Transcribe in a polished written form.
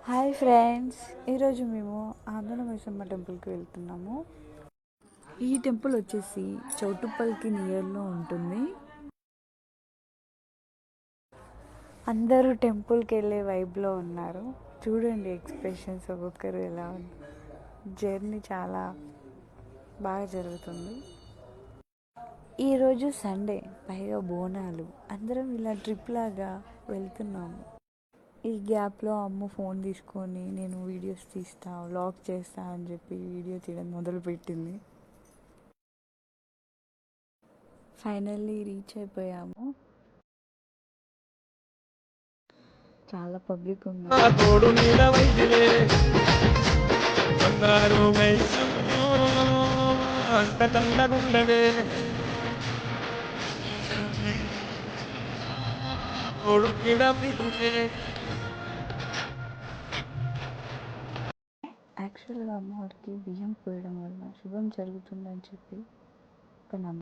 Hi friends, ఈరోజు మేము ఆంధ్రమైసమ్మ టెంపుల్కి వెళ్తున్నాము. ఈ టెంపుల్ వచ్చేసి చౌటుప్పల్కి నియర్లో ఉంటుంది. అందరూ టెంపుల్కి వెళ్ళే వైబ్లో ఉన్నారు. చూడండి ఎక్స్ప్రెషన్స్ ఒక్కొక్కరు ఎలా ఉంది. జర్నీ చాలా బాగా జరుగుతుంది. ఈరోజు సండే, పైగా బోనాలు. అందరం ఇలా ట్రిప్ లాగా వెళ్తున్నాము. ఈ గ్యాప్లో అమ్మ ఫోన్ తీసుకొని నేను వీడియోస్ తీస్తా, వ్లాగ్ చేస్తా అని చెప్పి వీడియో తీయడం మొదలుపెట్టింది. ఫైనల్లీ రీచ్ అయిపోయాము. చాలా పబ్లిక్ ఉన్నారు. యాక్చువల్గా అమ్మవారికి బియ్యం పోయడం వల్ల శుభం జరుగుతుందని చెప్పి ఒక నమ్మకం.